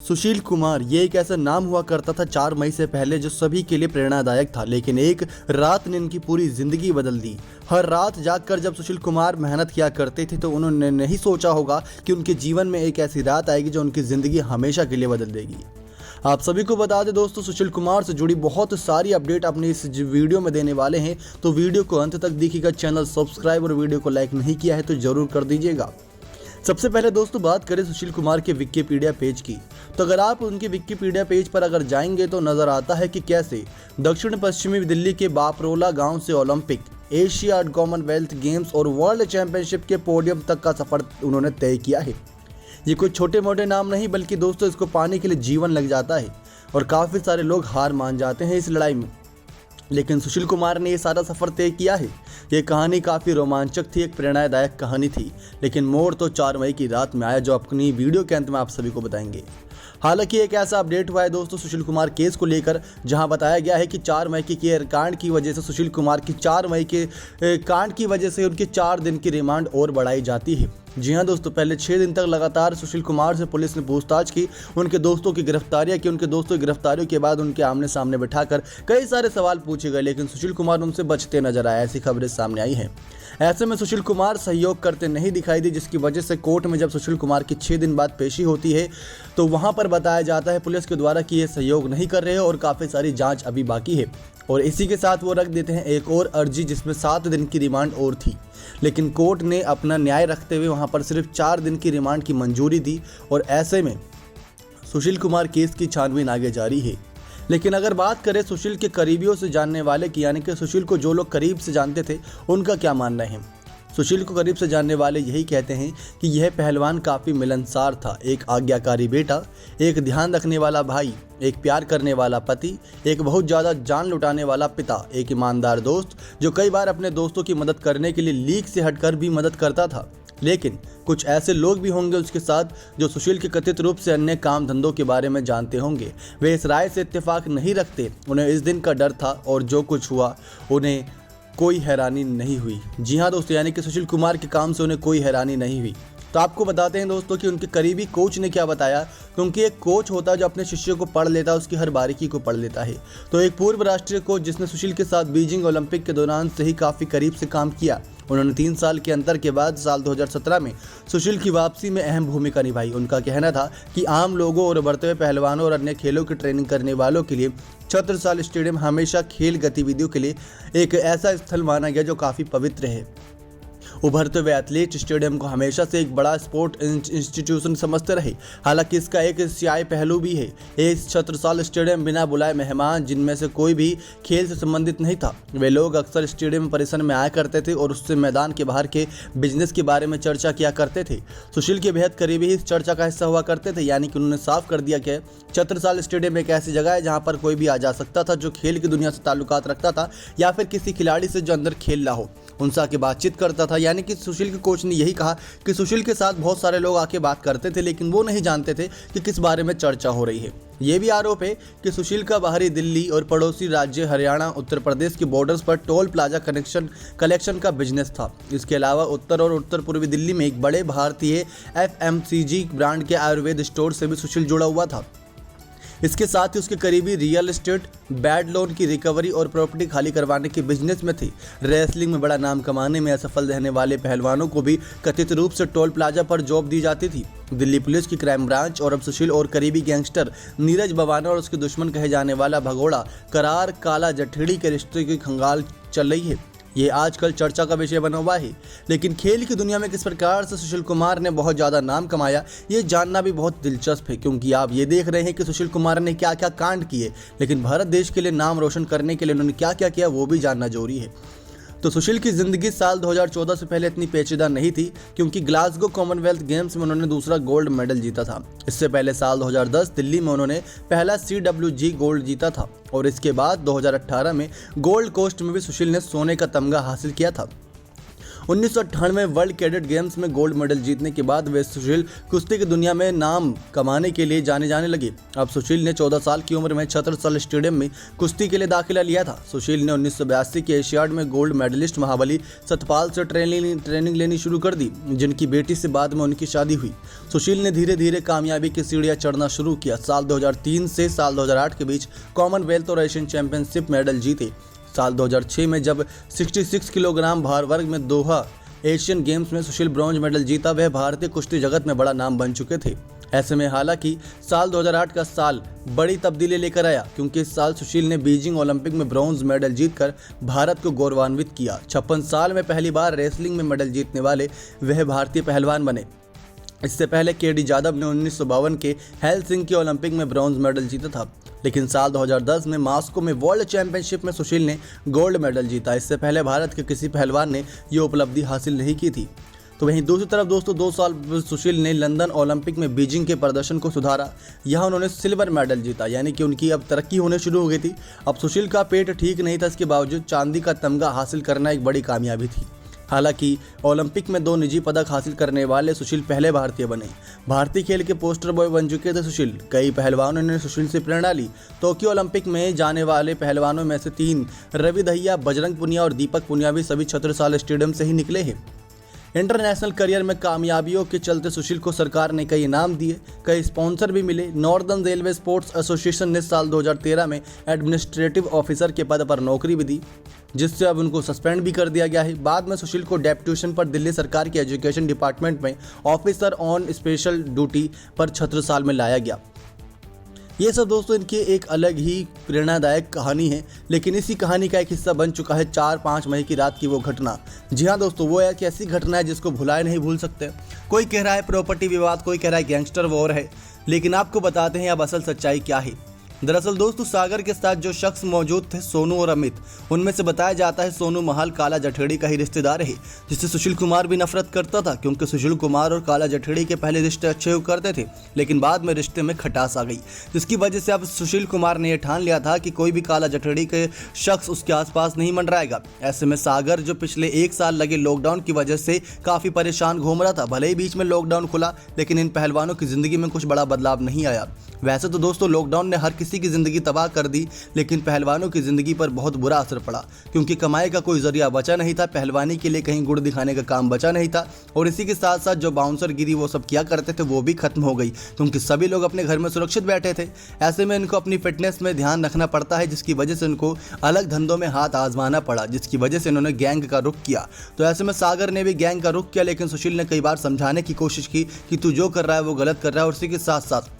सुशील कुमार ये एक ऐसा नाम हुआ करता था 4 मई से पहले जो सभी के लिए प्रेरणादायक था, लेकिन एक रात ने इनकी पूरी जिंदगी बदल दी। हर रात जागकर जब सुशील कुमार मेहनत किया करते थे तो उन्होंने नहीं सोचा होगा कि उनके जीवन में एक ऐसी रात आएगी जो उनकी जिंदगी हमेशा के लिए बदल देगी। आप सभी को बता दें दोस्तों, सुशील कुमार से जुड़ी बहुत सारी अपडेट अपनी इस वीडियो में देने वाले हैं, तो वीडियो को अंत तक देखिएगा। चैनल सब्सक्राइब और वीडियो को लाइक नहीं किया है तो जरूर कर दीजिएगा। सबसे पहले दोस्तों बात करें सुशील कुमार के विकिपीडिया पेज की, तो अगर आप उनके विकिपीडिया पेज पर अगर जाएंगे तो नजर आता है कि कैसे दक्षिण पश्चिमी दिल्ली के बापरोला गांव से ओलंपिक, एशियाड, कॉमनवेल्थ गेम्स और वर्ल्ड चैंपियनशिप के पोडियम तक का सफर उन्होंने तय किया है। ये कोई छोटे मोटे नाम नहीं, बल्कि दोस्तों इसको पाने के लिए जीवन लग जाता है और काफ़ी सारे लोग हार मान जाते हैं इस लड़ाई में, लेकिन सुशील कुमार ने ये सारा सफ़र तय किया है। ये कहानी काफ़ी रोमांचक थी, एक प्रेरणादायक कहानी थी, लेकिन मोड़ तो 4 मई की रात में आया, जो अपनी वीडियो के अंत में आप सभी को बताएंगे। हालांकि एक ऐसा अपडेट हुआ है दोस्तों सुशील कुमार केस को लेकर, जहां बताया गया है कि 4 मई के कांड की वजह से सुशील कुमार की 4 मई के कांड की वजह से उनके 4 दिन की रिमांड और बढ़ाई जाती है। जी हाँ दोस्तों, पहले 6 दिन तक लगातार सुशील कुमार से पुलिस ने पूछताछ की, उनके दोस्तों की गिरफ्तारियां की। उनके दोस्तों की गिरफ्तारियों के बाद उनके आमने सामने बिठाकर कई सारे सवाल पूछे गए, लेकिन सुशील कुमार उनसे बचते नजर आए, ऐसी खबरें सामने आई हैं। ऐसे में सुशील कुमार सहयोग करते नहीं दिखाई दी, जिसकी वजह से कोर्ट में जब सुशील कुमार की 6 दिन बाद पेशी होती है तो वहां पर बताया जाता है पुलिस के द्वारा कि ये सहयोग नहीं कर रहे हैं और काफ़ी सारी जांच अभी बाकी है। और इसी के साथ वो रख देते हैं एक और अर्जी जिसमें 7 दिन की रिमांड और थी, लेकिन कोर्ट ने अपना न्याय रखते हुए वहां पर सिर्फ 4 दिन की रिमांड की मंजूरी दी। और ऐसे में सुशील कुमार केस की छानबीन आगे जारी है। लेकिन अगर बात करें सुशील के करीबियों से जानने वाले की, यानी कि सुशील को जो लोग करीब से जानते थे, उनका क्या मानना है। सुशील को करीब से जानने वाले यही कहते हैं कि यह पहलवान काफ़ी मिलनसार था, एक आज्ञाकारी बेटा, एक ध्यान रखने वाला भाई, एक प्यार करने वाला पति, एक बहुत ज़्यादा जान लुटाने वाला पिता, एक ईमानदार दोस्त जो कई बार अपने दोस्तों की मदद करने के लिए लीक से हटकर भी मदद करता था। लेकिन कुछ ऐसे लोग भी होंगे उसके साथ जो सुशील के कथित रूप से अन्य काम धंधों के बारे में जानते होंगे। वे इस राय से इत्तेफाक नहीं रखते, उन्हें इस दिन का डर था और जो कुछ हुआ उन्हें कोई हैरानी नहीं हुई। जी हाँ दोस्तों, यानी कि सुशील कुमार के काम से उन्हें कोई हैरानी नहीं हुई। तो आपको बताते हैं दोस्तों कि उनके करीबी कोच ने क्या बताया, क्योंकि एक कोच होता है जो अपने शिष्यों को पढ़ लेता है, उसकी हर बारीकी को पढ़ लेता है। तो एक पूर्व राष्ट्रीय कोच जिसने सुशील के साथ बीजिंग ओलंपिक के दौरान से ही काफ़ी करीब से काम किया, उन्होंने 3 साल के अंतर के बाद साल 2017 में सुशील की वापसी में अहम भूमिका निभाई। उनका कहना था कि आम लोगों और उभरते हुए पहलवानों और अन्य खेलों की ट्रेनिंग करने वालों के लिए छत्रसाल स्टेडियम हमेशा खेल गतिविधियों के लिए एक ऐसा स्थल माना गया जो काफ़ी पवित्र है। उभरते हुए एथलीट स्टेडियम को हमेशा से एक बड़ा स्पोर्ट इंस्टीट्यूशन समझते रहे। हालांकि इसका एक स्याही पहलू भी है। इस छत्रसाल स्टेडियम बिना बुलाए मेहमान, जिनमें से कोई भी खेल से संबंधित नहीं था, वे लोग अक्सर स्टेडियम परिसर में आया करते थे और उससे मैदान के बाहर के बिजनेस के बारे में चर्चा किया करते थे। सुशील के बेहद करीबी इस चर्चा का हिस्सा हुआ करते थे, यानी कि उन्होंने साफ कर दिया कि छत्रसाल स्टेडियम एक ऐसी जगह है जहाँ पर कोई भी आ जा सकता था जो खेल की दुनिया से ताल्लुकात रखता था या फिर किसी खिलाड़ी से जो अंदर खेल रहा हो उनसे आके बातचीत करता था। यानी कि सुशील के कोच ने यही कहा कि सुशील के साथ बहुत सारे लोग आके बात करते थे, लेकिन वो नहीं जानते थे कि किस बारे में चर्चा हो रही है। ये भी आरोप है कि सुशील का बाहरी दिल्ली और पड़ोसी राज्य हरियाणा, उत्तर प्रदेश के बॉर्डर्स पर टोल प्लाजा कलेक्शन का बिजनेस था। इसके अलावा उत्तर और उत्तर पूर्वी दिल्ली में एक बड़े भारतीय FMCG ब्रांड के आयुर्वेद स्टोर से भी सुशील जुड़ा हुआ था। इसके साथ ही उसके करीबी रियल एस्टेट, बैड लोन की रिकवरी और प्रॉपर्टी खाली करवाने के बिजनेस में थी। रेसलिंग में बड़ा नाम कमाने में असफल रहने वाले पहलवानों को भी कथित रूप से टोल प्लाजा पर जॉब दी जाती थी। दिल्ली पुलिस की क्राइम ब्रांच और अब सुशील और करीबी गैंगस्टर नीरज बवाना और उसके दुश्मन कहे जाने वाला भगोड़ा करार काला जठेड़ी के रिश्ते की खंगाल चल रही है। ये आजकल चर्चा का विषय बना हुआ है। लेकिन खेल की दुनिया में किस प्रकार से सुशील कुमार ने बहुत ज़्यादा नाम कमाया, ये जानना भी बहुत दिलचस्प है, क्योंकि आप ये देख रहे हैं कि सुशील कुमार ने क्या क्या कांड किए, लेकिन भारत देश के लिए नाम रोशन करने के लिए उन्होंने क्या क्या किया वो भी जानना जरूरी है। तो सुशील की ज़िंदगी साल 2014 से पहले इतनी पेचीदा नहीं थी, क्योंकि ग्लासगो कॉमनवेल्थ गेम्स में उन्होंने दूसरा गोल्ड मेडल जीता था। इससे पहले साल 2010 दिल्ली में उन्होंने पहला CWG गोल्ड जीता था और इसके बाद 2018 में गोल्ड कोस्ट में भी सुशील ने सोने का तमगा हासिल किया था। 1998 वर्ल्ड कैडेट गेम्स में गोल्ड मेडल जीतने के बाद वे सुशील कुश्ती की दुनिया में नाम कमाने के लिए जाने लगे। अब सुशील ने 14 साल की उम्र में छत्रसाल स्टेडियम में कुश्ती के लिए दाखिला लिया था। सुशील ने 1982 के एशियाड में गोल्ड मेडलिस्ट महाबली सतपाल से ट्रेनिंग लेनी शुरू कर दी, जिनकी बेटी से बाद में उनकी शादी हुई। सुशील ने धीरे धीरे कामयाबी की सीढ़ियां चढ़ना शुरू किया। साल 2003 से साल 2008 के बीच कॉमनवेल्थ और एशियन चैंपियनशिप मेडल जीते। साल 2006 में जब 66 किलोग्राम भार वर्ग में दोहा एशियन गेम्स में सुशील ब्रॉन्ज मेडल जीता, वह भारतीय कुश्ती जगत में बड़ा नाम बन चुके थे। ऐसे में हालांकि साल 2008 का साल बड़ी तब्दीली लेकर आया, क्योंकि इस साल सुशील ने बीजिंग ओलंपिक में ब्रॉन्ज मेडल जीतकर भारत को गौरवान्वित किया। 56 साल में पहली बार रेसलिंग में मेडल जीतने वाले वह भारतीय पहलवान बने। इससे पहले केडी जादव ने 1952 के हेलसिंकी ओलंपिक में ब्रॉन्ज मेडल जीता था, लेकिन साल 2010 में मॉस्को में वर्ल्ड चैंपियनशिप में सुशील ने गोल्ड मेडल जीता। इससे पहले भारत के किसी पहलवान ने ये उपलब्धि हासिल नहीं की थी। तो वहीं दूसरी तरफ दोस्तों 2 साल सुशील ने लंदन ओलंपिक में बीजिंग के प्रदर्शन को सुधारा। यहाँ उन्होंने सिल्वर मेडल जीता, यानी कि उनकी अब तरक्की होने शुरू हो गई थी। अब सुशील का पेट ठीक नहीं था, इसके बावजूद चांदी का तमगा हासिल करना एक बड़ी कामयाबी थी। हालांकि ओलंपिक में 2 निजी पदक हासिल करने वाले सुशील पहले भारतीय बने। भारतीय खेल के पोस्टर बॉय बन चुके थे सुशील। कई पहलवानों ने सुशील से प्रेरणा ली। टोक्यो ओलंपिक में जाने वाले पहलवानों में से 3 रवि दहिया, बजरंग पुनिया और दीपक पुनिया भी सभी छत्रसाल स्टेडियम से ही निकले हैं। इंटरनेशनल करियर में कामयाबियों के चलते सुशील को सरकार ने कई इनाम दिए, कई स्पॉन्सर भी मिले। नॉर्दर्न रेलवे स्पोर्ट्स एसोसिएशन ने साल 2013 में एडमिनिस्ट्रेटिव ऑफिसर के पद पर नौकरी भी दी, जिससे अब उनको सस्पेंड भी कर दिया गया है। बाद में सुशील को डेप्यूटेशन पर दिल्ली सरकार के एजुकेशन डिपार्टमेंट में ऑफिसर ऑन स्पेशल ड्यूटी पर छत्रसाल में लाया गया। ये सब दोस्तों इनकी एक अलग ही प्रेरणादायक कहानी है, लेकिन इसी कहानी का एक हिस्सा बन चुका है 4-5 मई की रात की वो घटना। जी हाँ दोस्तों, वो एक ऐसी घटना है जिसको भुलाए नहीं भूल सकते। कोई कह रहा है प्रॉपर्टी विवाद, कोई कह रहा है गैंगस्टर वॉर है, लेकिन आपको बताते हैं अब असल सच्चाई क्या है। दरअसल दोस्तों सागर के साथ जो शख्स मौजूद थे, सोनू और अमित, उनमें से बताया जाता है सोनू महाल काला जठेड़ी का ही रिश्तेदार है, जिससे सुशील कुमार भी नफरत करता था, क्योंकि सुशील कुमार और काला जठेड़ी के पहले रिश्ते अच्छे हुआ करते थे, लेकिन बाद में रिश्ते में खटास आ गई, जिसकी वजह से अब सुशील कुमार ने यह ठान लिया था कि कोई भी काला जठेड़ी के शख्स उसके आसपास नहीं मंडराएगा। ऐसे में सागर जो पिछले 1 साल लगे लॉकडाउन की वजह से काफी परेशान घूम रहा था। भले ही बीच में लॉकडाउन खुला, लेकिन इन पहलवानों की जिंदगी में कुछ बड़ा बदलाव नहीं आया। वैसे तो दोस्तों लॉकडाउन ने हर किसी की ज़िंदगी तबाह कर दी, लेकिन पहलवानों की ज़िंदगी पर बहुत बुरा असर पड़ा, क्योंकि कमाई का कोई जरिया बचा नहीं था, पहलवानी के लिए कहीं गुड़ दिखाने का काम बचा नहीं था, और इसी के साथ साथ जो बाउंसर गिरी वो सब किया करते थे वो भी खत्म हो गई, क्योंकि सभी लोग अपने घर में सुरक्षित बैठे थे। ऐसे में इनको अपनी फिटनेस में ध्यान रखना पड़ता है, जिसकी वजह से इनको अलग धंधों में हाथ आजमाना पड़ा, जिसकी वजह से इन्होंने गैंग का रुख किया। तो ऐसे में सागर ने भी गैंग का रुख किया, लेकिन सुशील ने कई बार समझाने की कोशिश की कि तू जो कर रहा है वो गलत कर रहा है, और इसी के साथ साथ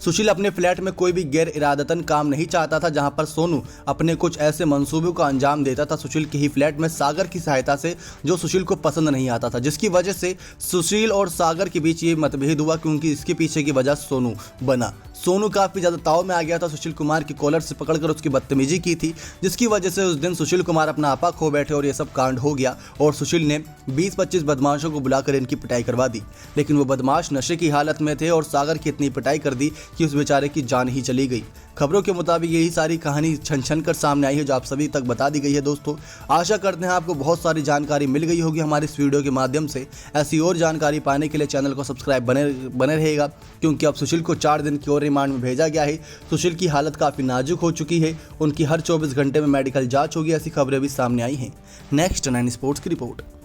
सुशील अपने फ्लैट में कोई भी गैर इरादतन काम नहीं चाहता था, जहां पर सोनू अपने कुछ ऐसे मंसूबों का अंजाम देता था सुशील के ही फ्लैट में सागर की सहायता से, जो सुशील को पसंद नहीं आता था, जिसकी वजह से सुशील और सागर के बीच ये मतभेद हुआ, क्योंकि इसके पीछे की वजह सोनू बना। सोनू काफ़ी ज़्यादा ताव में आ गया था, सुशील कुमार की कॉलर से पकड़कर उसकी बदतमीजी की थी, जिसकी वजह से उस दिन सुशील कुमार अपना आपा खो बैठे और ये सब कांड हो गया, और सुशील ने 20-25 बदमाशों को बुलाकर इनकी पिटाई करवा दी। लेकिन वो बदमाश नशे की हालत में थे और सागर की इतनी पिटाई कर दी कि उस बेचारे की जान ही चली गई। खबरों के मुताबिक यही सारी कहानी छन छन कर सामने आई है, जो आप सभी तक बता दी गई है। दोस्तों आशा करते हैं आपको बहुत सारी जानकारी मिल गई होगी हमारे इस वीडियो के माध्यम से। ऐसी और जानकारी पाने के लिए चैनल को सब्सक्राइब बने रहेगा, क्योंकि अब सुशील को 4 दिन की और रिमांड में भेजा गया है। सुशील की हालत काफ़ी नाजुक हो चुकी है, उनकी हर 24 घंटे में मेडिकल जाँच होगी, ऐसी खबरें भी सामने आई हैं। नेक्स्ट 9 स्पोर्ट्स की रिपोर्ट।